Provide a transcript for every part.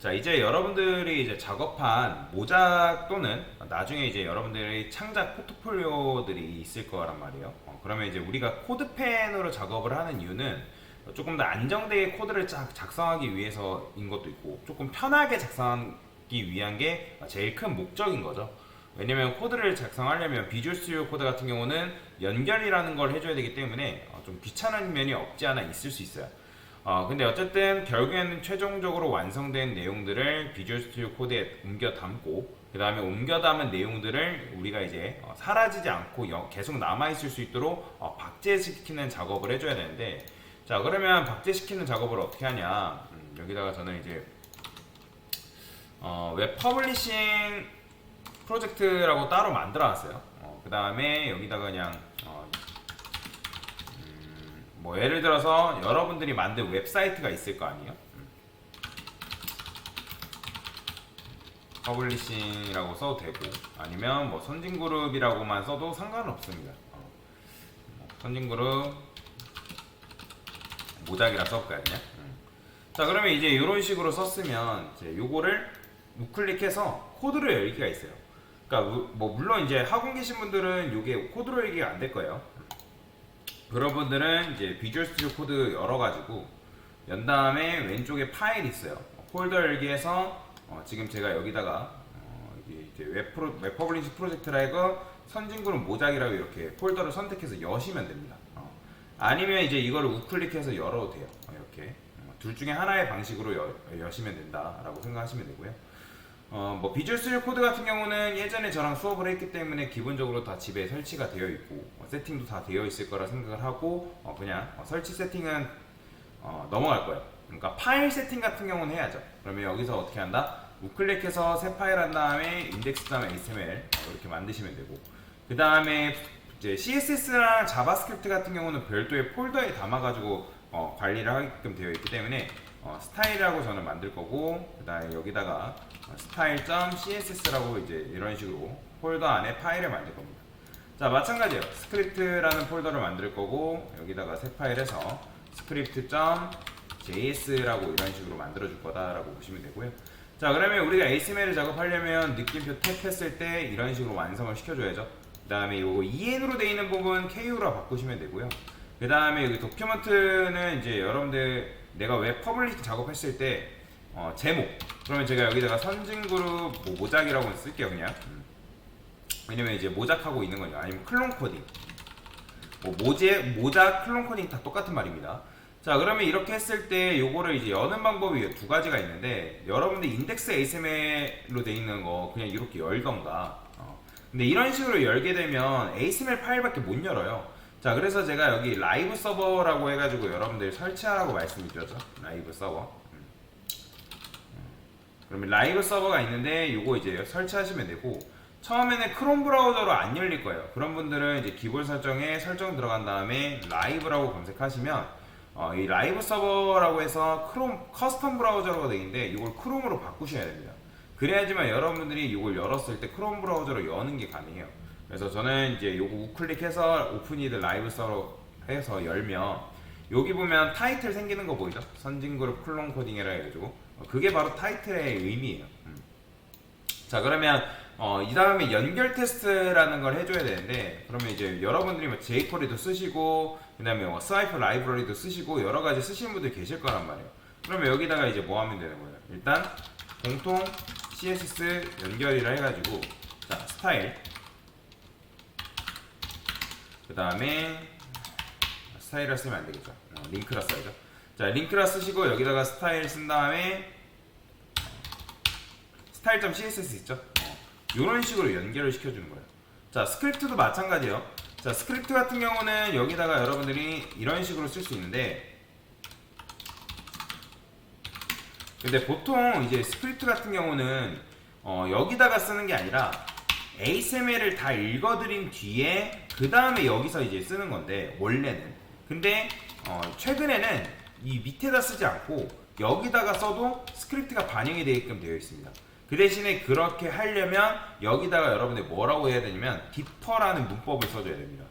자, 이제 여러분들이 이제 작업한 모작 또는 나중에 이제 여러분들의 창작 포트폴리오들이 있을 거란 말이에요. 그러면 이제 우리가 코드펜으로 작업을 하는 이유는 조금 더 안정되게 코드를 작성하기 위해서인 것도 있고, 조금 편하게 작성하기 위한 게 제일 큰 목적인 거죠. 왜냐면 코드를 작성하려면 비주얼 스튜디오 코드 같은 경우는 연결이라는 걸 해줘야 되기 때문에 좀 귀찮은 면이 없지 않아 있을 수 있어요. 근데 어쨌든 결국에는 최종적으로 완성된 내용들을 비주얼 스튜디오 코드에 옮겨 담고, 그 다음에 옮겨 담은 내용들을 우리가 이제 사라지지 않고 계속 남아있을 수 있도록 박제시키는 작업을 해줘야 되는데, 자, 그러면 박제시키는 작업을 어떻게 하냐. 여기다가 저는 이제 웹 퍼블리싱 프로젝트라고 따로 만들어 놨어요. 그 다음에 여기다가 그냥 뭐 예를 들어서 여러분들이 만든 웹사이트가 있을 거 아니에요. 퍼블리싱이라고 써도 되고, 아니면 뭐 선진그룹이라고만 써도 상관은 없습니다. 선진그룹 모작이라 써볼까요 그냥. 자, 그러면 이제 이런 식으로 썼으면 이제 요거를 우클릭해서 코드로 열기가 있어요. 그러니까 뭐 물론 이제 학원 계신 분들은 요게 코드로 열기가 안 될 거예요. 그런 분들은 이제 비주얼 스튜디오 코드 열어가지고 연 다음에 왼쪽에 파일 있어요. 폴더 열기에서 지금 제가 여기다가 이제 웹 퍼블리싱 프로젝트라 이거 선진그룹 모작이라고 이렇게 폴더를 선택해서 여시면 됩니다. 아니면 이제 이거를 우클릭해서 열어도 돼요. 이렇게 둘 중에 하나의 방식으로 여시면 된다라고 생각하시면 되고요. 뭐 비주얼 스튜디오 코드 같은 경우는 예전에 저랑 수업을 했기 때문에 기본적으로 다 집에 설치가 되어 있고 세팅도 다 되어 있을 거라 생각을 하고 그냥 설치 세팅은 넘어갈 거예요. 그러니까 파일 세팅 같은 경우는 해야죠. 그러면 여기서 어떻게 한다? 우클릭해서 새 파일 한 다음에 index.html 이렇게 만드시면 되고, 그 다음에 이제 CSS랑 자바스크립트 같은 경우는 별도의 폴더에 담아가지고 관리를 하게끔 되어 있기 때문에 스타일이라고 저는 만들 거고, 그 다음에 여기다가 style.css라고 이제 이런 식으로 폴더 안에 파일을 만들 겁니다. 자, 마찬가지예요. 스크립트라는 폴더를 만들 거고, 여기다가 새 파일에서 script.js라고 이런 식으로 만들어 줄 거다라고 보시면 되고요. 자, 그러면 우리가 HTML을 작업하려면 느낌표 탭 했을 때 이런 식으로 완성을 시켜줘야죠. 그 다음에 요거 en으로 되어 있는 부분 KU로 바꾸시면 되고요. 그 다음에 여기 도큐먼트는 이제 여러분들 내가 웹 퍼블리싱 작업했을 때 제목, 그러면 제가 여기다가 선진그룹 뭐 모작이라고 쓸게요 그냥. 왜냐면 이제 모작하고 있는 거냐, 아니면 클론 코딩, 뭐 모작 클론 코딩 다 똑같은 말입니다. 자, 그러면 이렇게 했을 때 요거를 이제 여는 방법이 두 가지가 있는데, 여러분들 인덱스 HTML로 돼 있는 거 그냥 이렇게 열던가, 근데 이런 식으로 열게 되면 HTML 파일밖에 못 열어요. 자, 그래서 제가 여기 라이브 서버라고 해가지고 여러분들 설치하라고 말씀드렸죠. 라이브 서버. 그러면 라이브 서버가 있는데 요거 이제 설치하시면 되고, 처음에는 크롬 브라우저로 안 열릴 거예요. 그런 분들은 이제 기본 설정에 설정 들어간 다음에 라이브라고 검색하시면 이 라이브 서버라고 해서 크롬 커스텀 브라우저라고 되어 있는데 이걸 크롬으로 바꾸셔야 됩니다. 그래야지만 여러분들이 이걸 열었을 때 크롬 브라우저로 여는 게 가능해요. 그래서 저는 이제 요거 우클릭해서 오픈 위드 라이브 서버 해서 열면 여기 보면 타이틀 생기는 거 보이죠? 선진그룹 클론 코딩이라 해가지고 그게 바로 타이틀의 의미예요. 자, 그러면 이 다음에 연결 테스트라는 걸 해줘야 되는데, 그러면 이제 여러분들이 뭐 jQuery도 쓰시고, 그 다음에 뭐 스와이프 라이브러리도 쓰시고 여러 가지 쓰시는 분들 계실 거란 말이에요. 그러면 여기다가 이제 뭐 하면 되는 거예요? 일단 공통 CSS 연결이라 해가지고, 자, 스타일, 그 다음에 스타일을 쓰면 안 되겠죠. 링크라 써야죠. 자, 링크라 쓰시고 여기다가 스타일 쓴 다음에 style.css 있죠? 이런 식으로 연결을 시켜주는 거예요. 자, 스크립트도 마찬가지예요. 자, 스크립트 같은 경우는 여기다가 여러분들이 이런 식으로 쓸 수 있는데, 근데 보통 이제 스크립트 같은 경우는 여기다가 쓰는 게 아니라 HTML을 다 읽어드린 뒤에 그 다음에 여기서 이제 쓰는 건데, 원래는. 근데 최근에는 이 밑에다 쓰지 않고 여기다가 써도 스크립트가 반영이 되게끔 되어 있습니다. 그 대신에 그렇게 하려면 여기다가 여러분들 뭐라고 해야 되냐면 디퍼라는 문법을 써줘야 됩니다.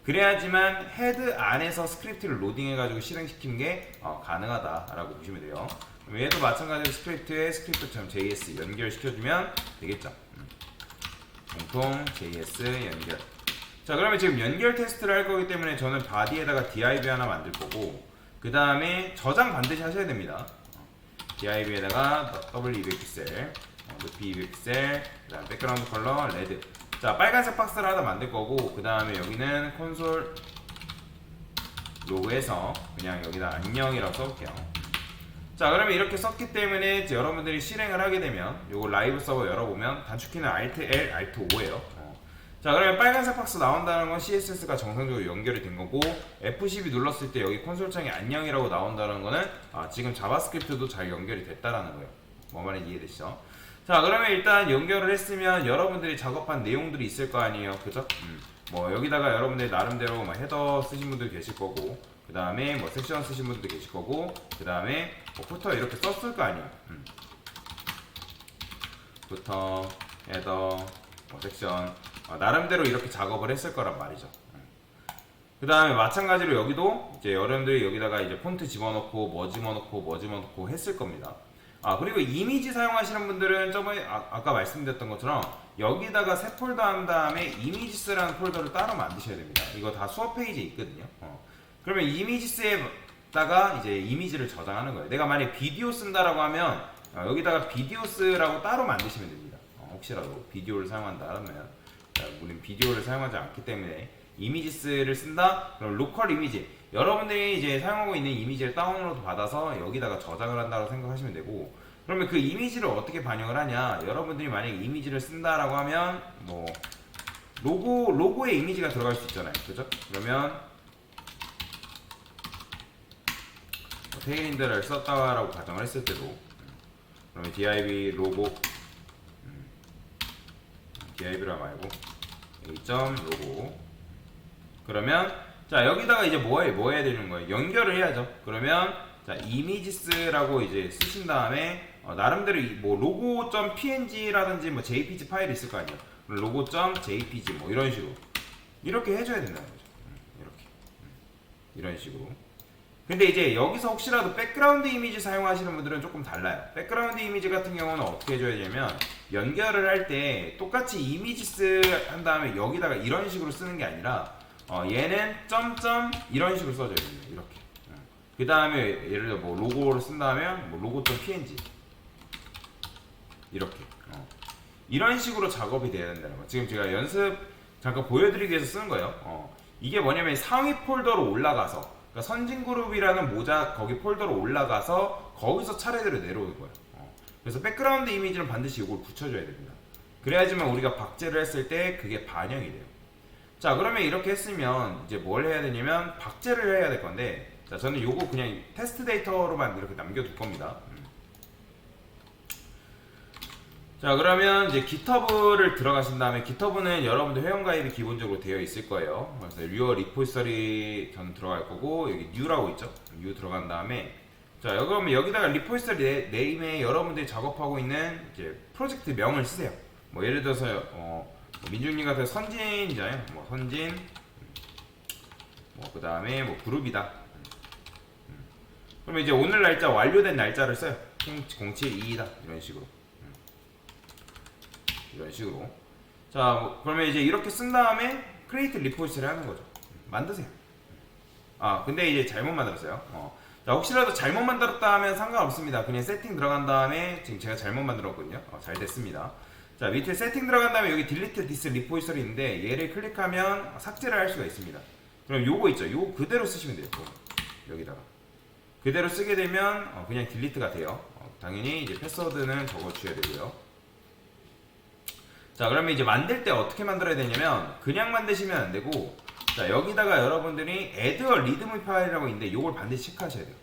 그래야지만 헤드 안에서 스크립트를 로딩해가지고 실행시키는 게 가능하다라고 보시면 돼요. 얘도 마찬가지로 스크립트에 script.js 연결시켜주면 되겠죠. 공통 JS 연결. 자, 그러면 지금 연결 테스트를 할 거기 때문에 저는 바디에다가 div 하나 만들 거고, 그 다음에 저장 반드시 하셔야 됩니다. div에다가 w200픽셀, 높이 200픽셀, 그 다음 백그라운드 컬러 레드. 자, 빨간색 박스를 하나 만들 거고, 그 다음에 여기는 콘솔 로그에서 그냥 여기다 안녕이라고 써볼게요. 자, 그러면 이렇게 썼기 때문에 이제 여러분들이 실행을 하게 되면 요거 라이브 서버 열어보면 단축키는 Alt L, Alt O예요. 자, 그러면 빨간색 박스 나온다는 건 CSS가 정상적으로 연결이 된 거고, F12 눌렀을 때 여기 콘솔 창에 안녕이라고 나온다는 거는 지금 자바스크립트도 잘 연결이 됐다라는 거예요. 뭐 말인지 이해되시죠? 자, 그러면 일단 연결을 했으면 여러분들이 작업한 내용들이 있을 거 아니에요, 그죠? 뭐 여기다가 여러분들 나름대로 뭐 헤더 쓰신 분들 계실 거고, 그 다음에 뭐 섹션 쓰신 분들도 계실 거고, 그 다음에 뭐 부터 이렇게 썼을 거 아니에요. 부터, 헤더, 뭐 섹션, 나름대로 이렇게 작업을 했을 거란 말이죠. 그 다음에 마찬가지로 여기도 이제 여러분들이 여기다가 이제 폰트 집어넣고 뭐 집어넣고 했을 겁니다. 그리고 이미지 사용하시는 분들은 저번에 아까 말씀드렸던 것처럼 여기다가 새 폴더 한 다음에 이미지스라는 폴더를 따로 만드셔야 됩니다. 이거 다 수업 페이지에 있거든요. 그러면 이미지스에다가 이제 이미지를 저장하는 거예요. 내가 만약에 비디오 쓴다라고 하면 여기다가 비디오스라고 따로 만드시면 됩니다. 혹시라도 비디오를 사용한다면, 우리는 비디오를 사용하지 않기 때문에 이미지스를 쓴다? 그럼 로컬 이미지, 여러분들이 이제 사용하고 있는 이미지를 다운로드 받아서 여기다가 저장을 한다고 생각하시면 되고, 그러면 그 이미지를 어떻게 반영을 하냐, 여러분들이 만약에 이미지를 쓴다라고 하면 뭐 로고에 이미지가 들어갈 수 있잖아요, 그죠? 그러면 테일인드를 썼다라고 가정을 했을 때도, 그러면 div 로고, div라 말고 여기 점 로고, 그러면 자 여기다가 이제 뭐 해야 되는 거예요? 연결을 해야죠. 그러면 자 이미지스라고 이제 쓰신 다음에 나름대로 뭐 logo.png라든지 뭐 jpg 파일이 있을 거 아니에요. logo.jpg 뭐 이런 식으로 이렇게 해줘야 된다는 거죠. 이렇게 이런 식으로. 근데 이제 여기서 혹시라도 백그라운드 이미지 사용하시는 분들은 조금 달라요. 백그라운드 이미지 같은 경우는 어떻게 해줘야 되냐면, 연결을 할 때 똑같이 이미지스 한 다음에 여기다가 이런 식으로 쓰는 게 아니라 얘는 점점 이런 식으로 써줘야 됩니다. 이렇게. 그 다음에 예를 들어 뭐 로고를 쓴다면 뭐 logo.png 이렇게 이런 식으로 작업이 돼야 된다는 거. 지금 제가 연습 잠깐 보여드리기 위해서 쓰는 거예요. 이게 뭐냐면 상위 폴더로 올라가서, 그러니까 선진그룹이라는 모자 거기 폴더로 올라가서 거기서 차례대로 내려오는 거예요. 그래서 백그라운드 이미지는 반드시 이걸 붙여줘야 됩니다. 그래야지만 우리가 박제를 했을 때 그게 반영이 돼요. 자, 그러면 이렇게 했으면 이제 뭘 해야 되냐면 박제를 해야 될 건데, 자 저는 요거 그냥 테스트 데이터로만 이렇게 남겨둘 겁니다. 자, 그러면 이제 GitHub를 들어가신 다음에, GitHub는 여러분들 회원가입이 기본적으로 되어 있을 거예요. 그래서 Your Repository 저는 들어갈 거고, 여기 New라고 있죠. New 들어간 다음에, 자 그러면 여기다가 리포지터리 네임에 여러분들이 작업하고 있는 이제 프로젝트 명을 쓰세요. 뭐 예를 들어서 민중님 같은 선진이잖아요. 뭐 선진, 뭐 그 다음에 뭐 그룹이다. 그러면 이제 오늘 날짜 완료된 날짜를 써요. 0722다 이런 식으로. 이런 식으로. 자, 그러면 이제 이렇게 쓴 다음에 create repository 하는 거죠. 만드세요. 근데 이제 잘못 만들었어요. 자, 혹시라도 잘못 만들었다 하면 상관없습니다. 그냥 세팅 들어간 다음에, 지금 제가 잘못 만들었거든요. 잘 됐습니다. 자, 밑에 세팅 들어간 다음에 여기 delete this repository 있는데, 얘를 클릭하면 삭제를 할 수가 있습니다. 그럼 요거 있죠. 요거 그대로 쓰시면 돼요. 여기다가 그대로 쓰게 되면 그냥 딜리트가 돼요. 당연히 이제 패스워드는 적어주셔야 되고요. 자, 그러면 이제 만들 때 어떻게 만들어야 되냐면, 그냥 만드시면 안 되고, 자 여기다가 여러분들이 add a readme 파일이라고 있는데 요걸 반드시 체크하셔야 돼요.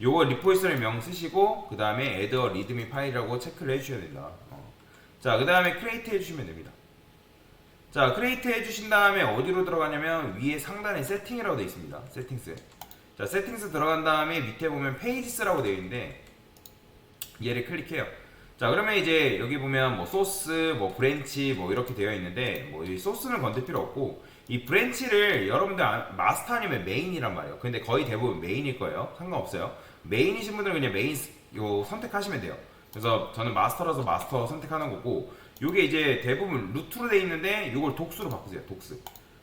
요거 리포지터리 명 쓰시고, 그 다음에 add a readme 파일이라고 체크를 해주셔야 됩니다. 자, 그 다음에 create 해주시면 됩니다. 자, create 해주신 다음에 어디로 들어가냐면 위에 상단에 세팅이라고 되어 있습니다. 세팅스. 자, 세팅스 들어간 다음에 밑에 보면 페이지스라고 되어 있는데, 얘를 클릭해요. 자, 그러면 이제 여기 보면 뭐 소스, 뭐 브랜치 뭐 이렇게 되어 있는데, 뭐 이 소스는 건들 필요 없고, 이 브랜치를 여러분들 마스터 아니면 메인이란 말이에요. 근데 거의 대부분 메인일 거예요. 상관없어요. 메인이신 분들은 그냥 메인 요 선택하시면 돼요. 그래서 저는 마스터라서 마스터 선택하는 거고, 요게 이제 대부분 루트로 돼 있는데 요걸 독수로 바꾸세요.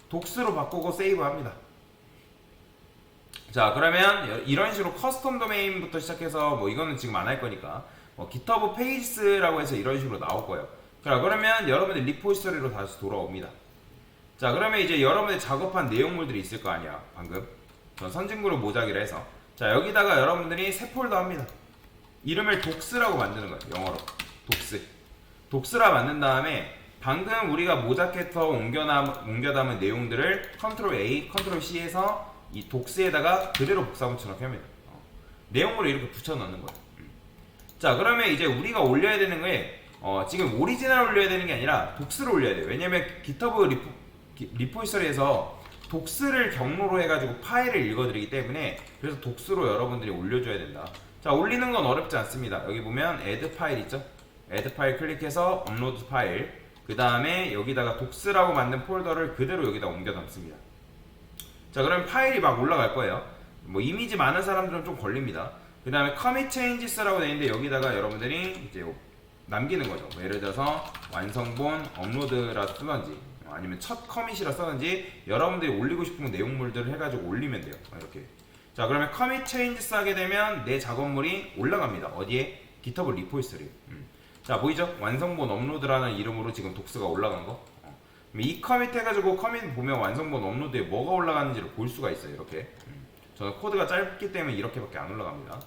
독수로 바꾸고 세이브합니다. 자, 그러면 이런 식으로 커스텀 도메인부터 시작해서 뭐 이거는 지금 안 할 거니까 뭐 GitHub 페이지스라고 해서 이런 식으로 나올 거예요. 자, 그러면 여러분들 리포지터리로 다시 돌아옵니다. 자, 그러면 이제 여러분들 작업한 내용물들이 있을 거 아니야. 방금 전 선진그룹 모자기를 해서, 자, 여기다가 여러분들이 새 폴더 합니다. 이름을 독스라고 만드는 거예요. 영어로 독스라 만든 다음에 방금 우리가 모자켓터 옮겨 담은 내용들을 컨트롤 A, 컨트롤 C에서 이 독스에다가 그대로 복사 붙여넣기 합니다. 내용물을 이렇게 붙여넣는 거예요. 자, 그러면 이제 우리가 올려야 되는 게 지금 오리지널 올려야 되는 게 아니라 독스를 올려야 돼요. 왜냐면 GitHub 리포지터리에서 독스를 경로로 해가지고 파일을 읽어드리기 때문에, 그래서 독스로 여러분들이 올려줘야 된다. 자, 올리는 건 어렵지 않습니다. 여기 보면 add 파일 있죠? add 파일 클릭해서 업로드 파일, 그 다음에 여기다가 독스라고 만든 폴더를 그대로 여기다 옮겨 담습니다. 자, 그럼 파일이 막 올라갈 거예요. 뭐 이미지 많은 사람들은 좀 걸립니다. 그 다음에 commit changes라고 되어 있는데 여기다가 여러분들이 이제 남기는 거죠. 뭐 예를 들어서 완성본 업로드라 쓰던지 아니면 첫 커밋이라 쓰던지 여러분들이 올리고 싶은 내용물들을 해가지고 올리면 돼요. 이렇게. 자, 그러면 commit changes 하게 되면 내 작업물이 올라갑니다. 어디에? GitHub 리포지터리. 자, 보이죠? 완성본 업로드라는 이름으로 지금 독스가 올라간 거. 이 커밋 해가지고 커밋 보면 완성본 업로드에 뭐가 올라가는지를 볼 수가 있어요. 이렇게. 저는 코드가 짧기 때문에 이렇게밖에 안 올라갑니다.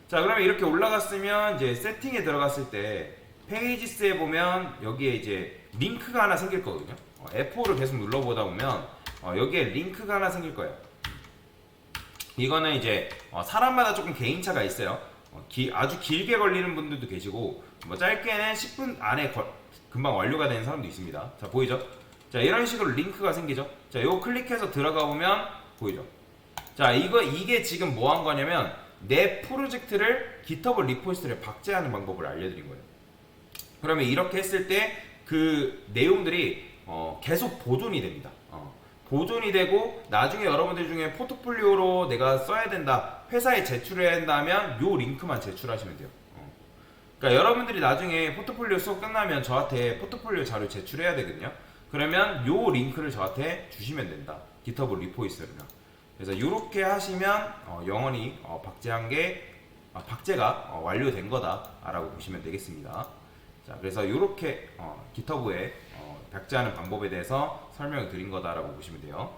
자, 그러면 이렇게 올라갔으면 이제 세팅에 들어갔을 때 페이지스에 보면 여기에 이제 링크가 하나 생길 거거든요. F5를 계속 눌러보다 보면 여기에 링크가 하나 생길 거예요. 이거는 이제 사람마다 조금 개인차가 있어요. 아주 길게 걸리는 분들도 계시고 뭐 짧게는 10분 안에 금방 완료가 되는 사람도 있습니다. 자, 보이죠? 자, 이런 식으로 링크가 생기죠. 자, 이거 클릭해서 들어가 보면 보이죠? 자, 이게 지금 뭐 한 거냐면 내 프로젝트를 GitHub 리포지터리에 박제하는 방법을 알려드린 거예요. 그러면 이렇게 했을 때 그 내용들이 계속 보존이 됩니다. 보존이 되고 나중에 여러분들 중에 포트폴리오로 내가 써야 된다, 회사에 제출해야 된다면 요 링크만 제출하시면 돼요. 그러니까 여러분들이 나중에 포트폴리오 수업 끝나면 저한테 포트폴리오 자료 제출해야 되거든요. 그러면 요 링크를 저한테 주시면 된다. GitHub 리포지터리랑. 그래서 이렇게 하시면 영원히 박제가 완료된 거다라고 보시면 되겠습니다. 자, 그래서 이렇게 GitHub에 박제하는 방법에 대해서 설명을 드린 거다라고 보시면 돼요.